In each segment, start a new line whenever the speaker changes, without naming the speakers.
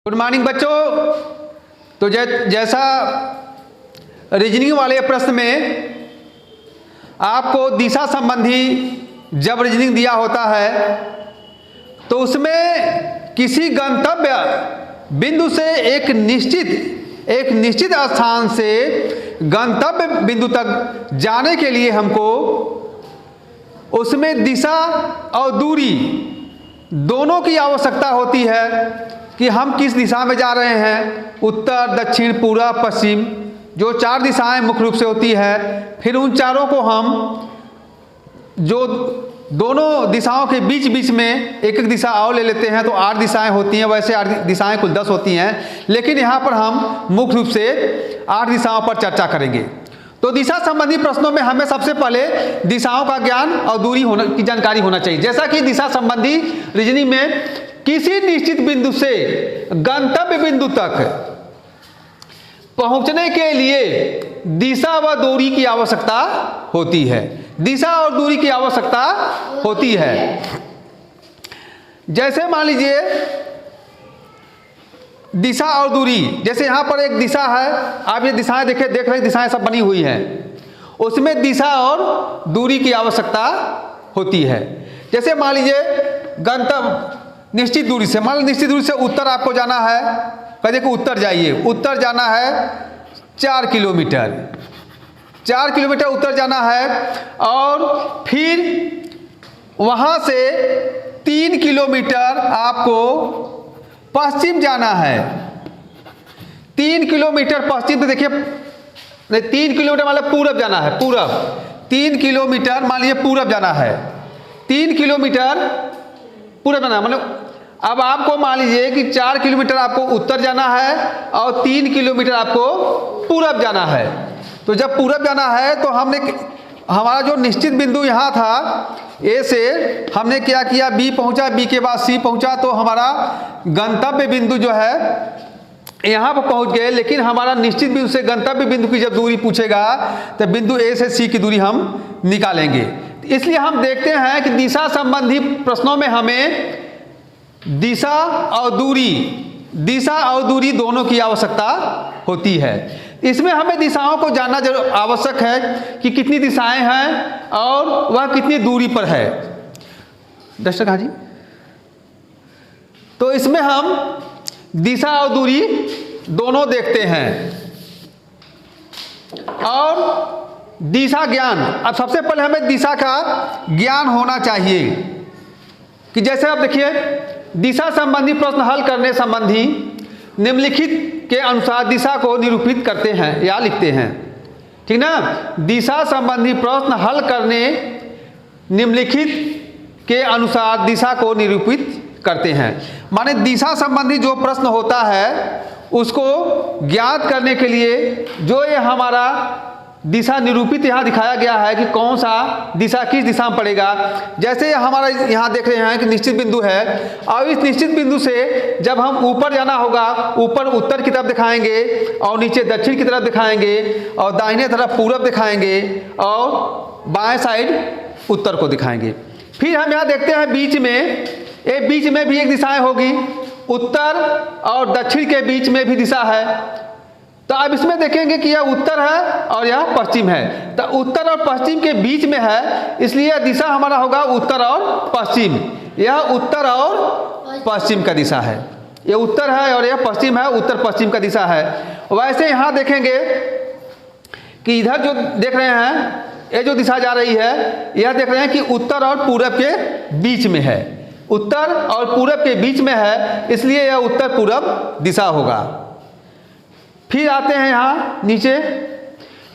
Good morning बच्चों। तो जैसा रीजनिंग वाले प्रश्न में आपको दिशा संबंधी जब रीजनिंग दिया होता है तो उसमें किसी गंतव्य बिंदु से एक निश्चित स्थान से गंतव्य बिंदु तक जाने के लिए हमको उसमें दिशा और दूरी दोनों की आवश्यकता होती है कि हम किस दिशा में जा रहे हैं, उत्तर, दक्षिण, पूर्व, पश्चिम, जो चार दिशाएं मुख्य रूप से होती है। फिर उन चारों को हम जो दोनों दिशाओं के बीच में एक दिशा और ले लेते हैं तो 8 दिशाएं होती हैं। वैसे 8 दिशाएं कुल 10 होती हैं, लेकिन यहाँ पर हम मुख्य रूप से 8 दिशाओं पर चर्चा करेंगे। तो दिशा संबंधी प्रश्नों में हमें सबसे पहले दिशाओं का ज्ञान और दूरी की जानकारी होना चाहिए। जैसा कि दिशा संबंधी रीजनिंग में किसी निश्चित बिंदु से गंतव्य बिंदु तक पहुंचने के लिए दिशा व दूरी की आवश्यकता होती है। दिशा और दूरी की आवश्यकता होती है। जैसे मान लीजिए दिशा और दूरी, जैसे यहाँ पर एक दिशा है, आप ये दिशाएं देख रहे हैं, दिशाएं सब बनी हुई हैं, उसमें दिशा और दूरी की आवश्यकता होती है। जैसे मान लीजिए गंतव्य निश्चित दूरी से, मान लीजिए निश्चित दूरी से उत्तर आपको जाना है, कहते कि उत्तर जाइए, उत्तर जाना है 4 किलोमीटर, 4 किलोमीटर उत्तर जाना है, और फिर वहाँ से 3 किलोमीटर आपको पश्चिम जाना है। 3 किलोमीटर पश्चिम, तो देखिए 3 किलोमीटर मतलब पूरब जाना है, पूरब 3 किलोमीटर मान लीजिए पूरब जाना है, 3 किलोमीटर पूरब जाना है। मतलब अब आपको मान लीजिए कि 4 किलोमीटर आपको उत्तर जाना है और 3 किलोमीटर आपको पूरब जाना है। तो जब पूरब जाना है तो हमने हमारा जो निश्चित बिंदु यहाँ था ए से, हमने क्या किया, बी पहुँचा, बी के बाद सी पहुँचा, तो हमारा गंतव्य बिंदु जो है यहाँ पर पहुँच गए। लेकिन हमारा निश्चित बिंदु से गंतव्य बिंदु की जब दूरी पूछेगा तो बिंदु ए से सी की दूरी हम निकालेंगे। इसलिए हम देखते हैं कि दिशा संबंधी प्रश्नों में हमें दिशा और दूरी दोनों की आवश्यकता होती है। इसमें हमें दिशाओं को जानना जरूर आवश्यक है कि कितनी दिशाएं हैं और वह कितनी दूरी पर है। दर्शक हाँ जी, तो इसमें हम दिशा और दूरी दोनों देखते हैं। और दिशा ज्ञान, अब सबसे पहले हमें दिशा का ज्ञान होना चाहिए कि जैसे आप देखिए दिशा संबंधी प्रश्न हल करने संबंधी निम्नलिखित के अनुसार दिशा को निरूपित करते हैं या लिखते हैं, ठीक ना। दिशा संबंधी प्रश्न हल करने निम्नलिखित के अनुसार दिशा को निरूपित करते हैं। माने दिशा संबंधी जो प्रश्न होता है उसको ज्ञात करने के लिए जो ये हमारा दिशा निरूपित यहाँ दिखाया गया है कि कौन सा दिशा किस दिशा में पड़ेगा। जैसे हमारा यहाँ देख रहे हैं कि निश्चित बिंदु है, और इस निश्चित बिंदु से जब हम ऊपर जाना होगा, ऊपर उत्तर की तरफ दिखाएंगे और नीचे दक्षिण की तरफ दिखाएंगे और दाहिने तरफ पूरब दिखाएंगे और बाएं साइड उत्तर को दिखाएंगे। फिर हम यहाँ देखते हैं बीच में भी एक दिशाएं होगी, उत्तर और दक्षिण के बीच में भी दिशा है। तो अब इसमें देखेंगे कि यह उत्तर है और यह पश्चिम है, तो उत्तर और पश्चिम के बीच में है, इसलिए दिशा हमारा होगा उत्तर और पश्चिम। यह उत्तर और पश्चिम का दिशा है, यह उत्तर है और यह पश्चिम है, उत्तर पश्चिम का दिशा है। वैसे यहाँ देखेंगे कि इधर जो देख रहे हैं ये जो दिशा जा रही है, यह देख रहे हैं कि उत्तर और पूरब के बीच में है, उत्तर और पूरब के बीच में है, इसलिए यह उत्तर पूरब दिशा होगा। फिर आते हैं यहाँ नीचे,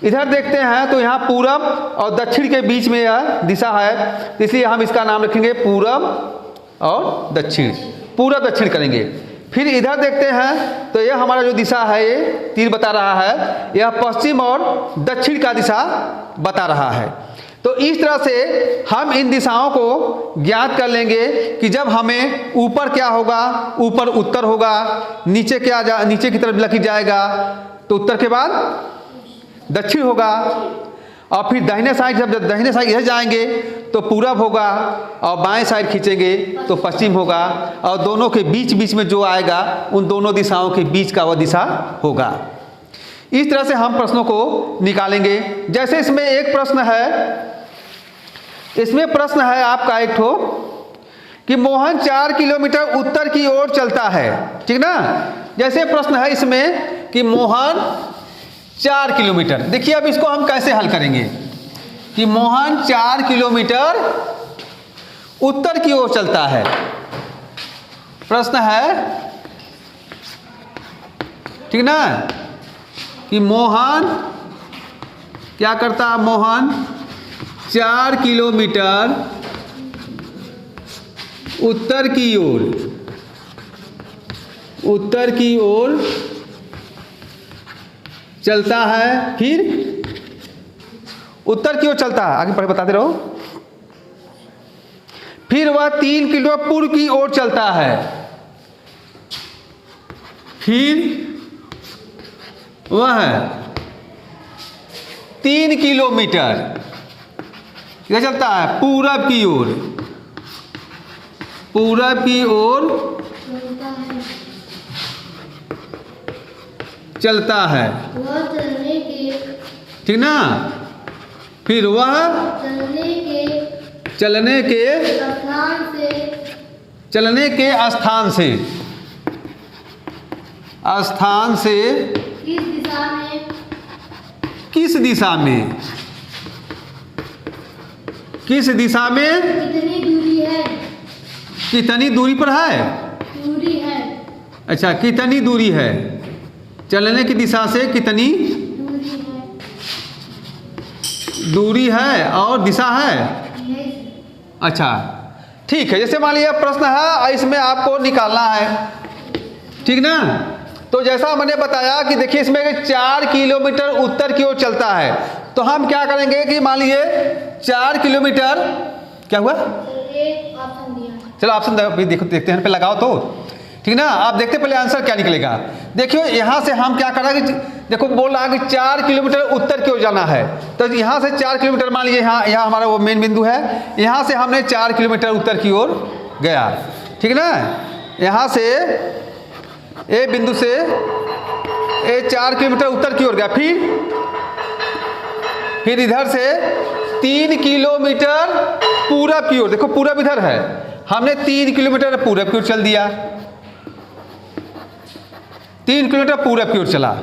इधर देखते हैं तो यहाँ पूरब और दक्षिण के बीच में यह दिशा है, इसलिए हम इसका नाम रखेंगे पूरब और दक्षिण, पूरब दक्षिण करेंगे। फिर इधर देखते हैं तो यह हमारा जो दिशा है, ये तीर बता रहा है, यह पश्चिम और दक्षिण का दिशा बता रहा है। तो इस तरह से हम इन दिशाओं को ज्ञात कर लेंगे कि जब हमें ऊपर क्या होगा, ऊपर उत्तर होगा, नीचे नीचे की तरफ लकीर जाएगा तो उत्तर के बाद दक्षिण होगा, और फिर दाहिने साइड, जब दाहिने साइड इधर जाएंगे तो पूरब होगा, और बाएं साइड खींचेंगे तो पश्चिम होगा, और दोनों के बीच बीच में जो आएगा उन दोनों दिशाओं के बीच का वह दिशा होगा। इस तरह से हम प्रश्नों को निकालेंगे। जैसे इसमें एक प्रश्न है, इसमें प्रश्न है आपका एक ठो कि मोहन 4 किलोमीटर उत्तर की ओर चलता है, ठीक ना। जैसे प्रश्न है इसमें कि मोहन 4 किलोमीटर, देखिए अब इसको हम कैसे हल करेंगे कि मोहन 4 किलोमीटर उत्तर की ओर चलता है। प्रश्न है, ठीक ना, कि मोहन क्या करता है, मोहन 4 किलोमीटर उत्तर की ओर, उत्तर की ओर चलता है। फिर उत्तर की ओर चलता है, आगे पढ़े बताते रहो। फिर वह 3 किलोमीटर पूर्व की ओर चलता है। फिर वह 3 किलोमीटर क्या चलता है, पूरब की ओर, पूरब की ओर चलता है, ठीक ना। फिर वह चलने के स्थान से किस दिशा में कितनी दूरी पर है, अच्छा कितनी दूरी है, चलने की दिशा से कितनी दूरी है और दिशा है। अच्छा ठीक है, जैसे मान लिया प्रश्न है, इसमें आपको निकालना है, ठीक ना। तो जैसा मैंने बताया कि देखिए इसमें 4 किलोमीटर उत्तर की ओर चलता है, तो हम क्या करेंगे कि मान लीजिए 4 किलोमीटर क्या हुआ, चलो ऑप्शन देखते हैं, पे लगाओ तो, ठीक ना। आप देखते पहले आंसर क्या निकलेगा। देखियो यहाँ से हम क्या कर रहे हैं, देखो बोल रहा है कि 4 किलोमीटर उत्तर की ओर जाना है, तो यहाँ से 4 किलोमीटर मान लीजिए यहाँ हमारा वो मेन बिंदु है, यहाँ से हमने 4 किलोमीटर उत्तर की ओर गया, ठीक ना। यहाँ से ए बिंदु से ए 4 किलोमीटर उत्तर की ओर गया, फिर इधर से 3 किलोमीटर पूरब की ओर, देखो पूरब इधर है, हमने 3 किलोमीटर पूरब की ओर चल दिया, 3 किलोमीटर पूरब की ओर चला,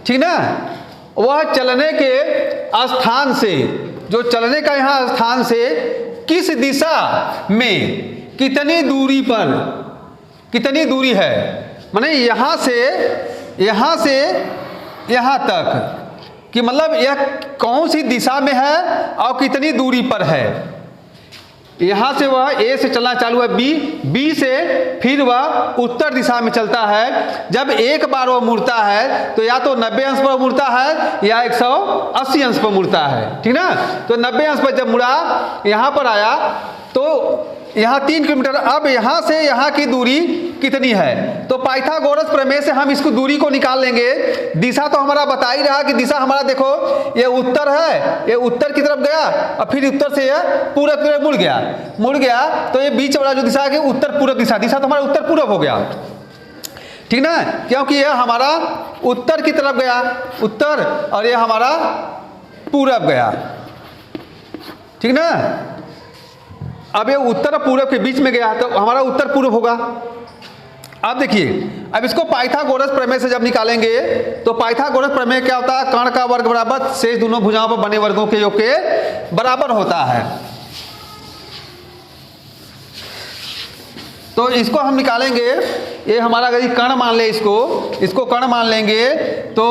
ठीक ना। वह चलने के स्थान से, जो चलने का यहाँ स्थान से किस दिशा में कितनी दूरी पर, कितनी दूरी है, माने यहाँ से यहाँ तक कि मतलब यह कौन सी दिशा में है और कितनी दूरी पर है। यहाँ से वह ए से चलना चालू है, बी से फिर वह उत्तर दिशा में चलता है। जब एक बार वह मुड़ता है तो या तो 90 अंश पर मुड़ता है या 180 अंश पर मुड़ता है, ठीक ना। तो 90 अंश पर जब मुड़ा, यहाँ पर आया तो यहाँ 3 किलोमीटर, अब यहाँ से यहाँ की दूरी कितनी है, तो पाइथागोरस प्रमेय से हम इसको दूरी को निकाल लेंगे। दिशा तो हमारा बता ही रहा कि दिशा हमारा देखो ये उत्तर है, ये उत्तर की तरफ गया और फिर उत्तर से यह पूरब की तरफ मुड़ गया, तो ये बीच वाला जो दिशा है उत्तर पूरब दिशा तो हमारा उत्तर पूरब हो गया, ठीक ना, क्योंकि यह हमारा उत्तर की तरफ गया, उत्तर, और यह हमारा पूरब गया, ठीक ना। अब ये उत्तर और पूरब के बीच में गया तो हमारा उत्तर पूर्व होगा। अब देखिए, अब इसको पाइथागोरस प्रमेय से जब निकालेंगे तो पाइथागोरस प्रमेय क्या होता है, कर्ण का वर्ग बराबर शेष दोनों भुजाओं पर बने वर्गों के योग के बराबर होता है। तो इसको हम निकालेंगे, ये हमारा अगर कर्ण मान ले, इसको कर्ण मान लेंगे तो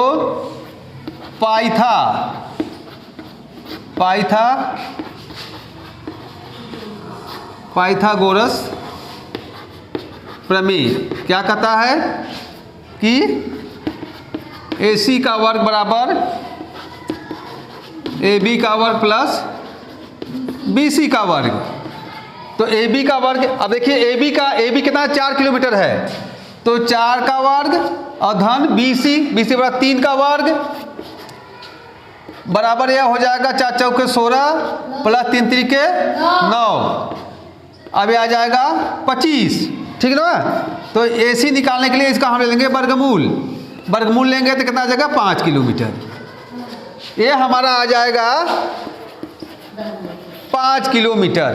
पाइथागोरस प्रमेय क्या कहता है कि AC का वर्ग बराबर AB का वर्ग प्लस BC का वर्ग। तो AB का वर्ग, अब देखिए AB कितना 4 किलोमीटर है, तो 4 का वर्ग और धन BC बराबर 3 का वर्ग बराबर यह हो जाएगा 4 चौके 16 प्लस 3 त्रिके 9, अब ये आ जाएगा 25, ठीक ना। तो AC निकालने के लिए इसका हम ले लेंगे वर्गमूल, वर्गमूल लेंगे तो कितना आ जाएगा 5 किलोमीटर। ये हमारा आ जाएगा 5 किलोमीटर,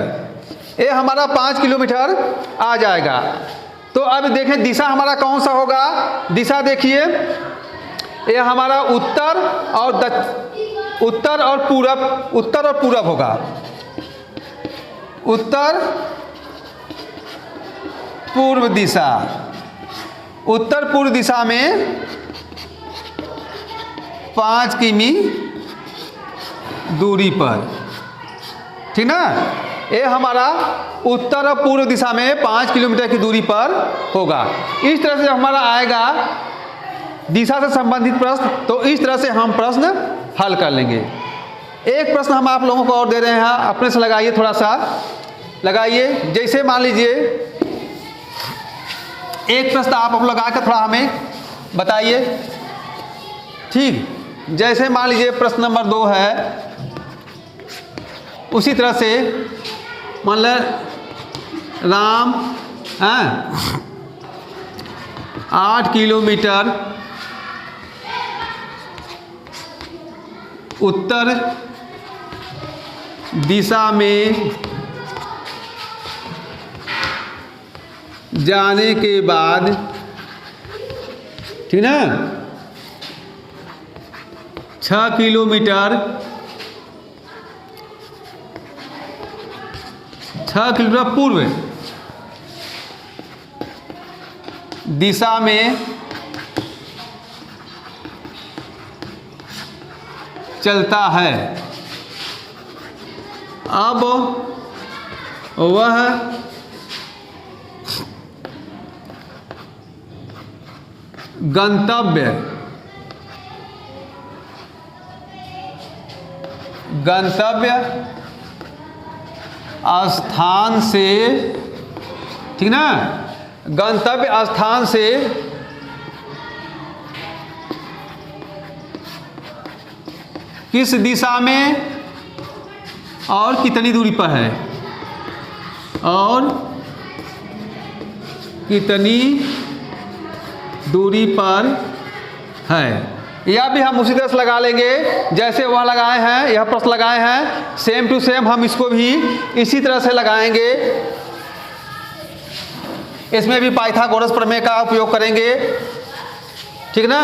ये हमारा 5 किलोमीटर आ जाएगा। तो अब देखें दिशा हमारा कौन सा होगा, दिशा देखिए ये हमारा उत्तर और पूरब होगा। उत्तर पूर्व दिशा, उत्तर पूर्व दिशा में 5 किमी दूरी पर, ठीक ना। ये हमारा उत्तर और पूर्व दिशा में 5 किलोमीटर की दूरी पर होगा। इस तरह से हमारा आएगा दिशा से संबंधित प्रश्न, तो इस तरह से हम प्रश्न हल कर लेंगे। एक प्रश्न हम आप लोगों को और दे रहे हैं, अपने से लगाइए, थोड़ा सा लगाइए। जैसे मान लीजिए एक प्रश्न आप लगा कर थोड़ा हमें बताइए, ठीक। जैसे मान लीजिए प्रश्न नंबर 2 है, उसी तरह से मान लें राम 8 किलोमीटर उत्तर दिशा में जाने के बाद, ठीक ना, 6 किलोमीटर पूर्व दिशा में चलता है। अब वह गंतव्य स्थान से, ठीक ना, गंतव्य स्थान से किस दिशा में और कितनी दूरी पर है, और कितनी दूरी पर है। यह भी हम उसी तरह से लगा लेंगे जैसे वह लगाए हैं, यह प्रश्न लगाए हैं, सेम टू सेम हम इसको भी इसी तरह से लगाएंगे। इसमें भी पाइथागोरस प्रमेय का उपयोग करेंगे, ठीक ना।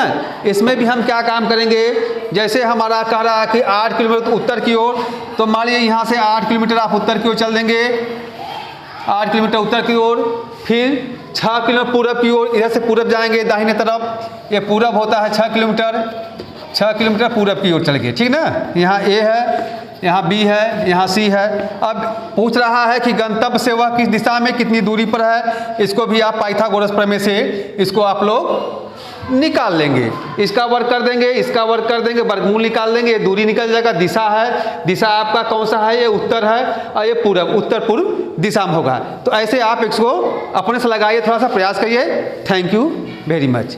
इसमें भी हम क्या काम करेंगे, जैसे हमारा कह रहा है कि 8 किलोमीटर उत्तर की ओर, तो मान लीजिए यहाँ से 8 किलोमीटर आप उत्तर की ओर चल देंगे, 8 किलोमीटर उत्तर की ओर, फिर 6 किलोमीटर पूरब की ओर, इधर से पूरब जाएंगे दाहिने तरफ, ये पूरब होता है 6 किलोमीटर पूरब की ओर चल गए, ठीक ना। यहाँ A है, यहाँ B है, यहाँ C है। अब पूछ रहा है कि गंतव्य से वह किस दिशा में कितनी दूरी पर है, इसको भी आप पाइथागोरस प्रमेय से इसको आप लोग निकाल लेंगे। इसका वर्ग कर देंगे, इसका वर्ग कर देंगे, वर्गमूल निकाल देंगे, दूरी निकल जाएगा। दिशा है, दिशा आपका कौन सा है, ये उत्तर है और ये पूरब, उत्तर पूर्व दिशा में होगा। तो ऐसे आप इसको अपने से लगाइए, थोड़ा सा प्रयास करिए। Thank you very much.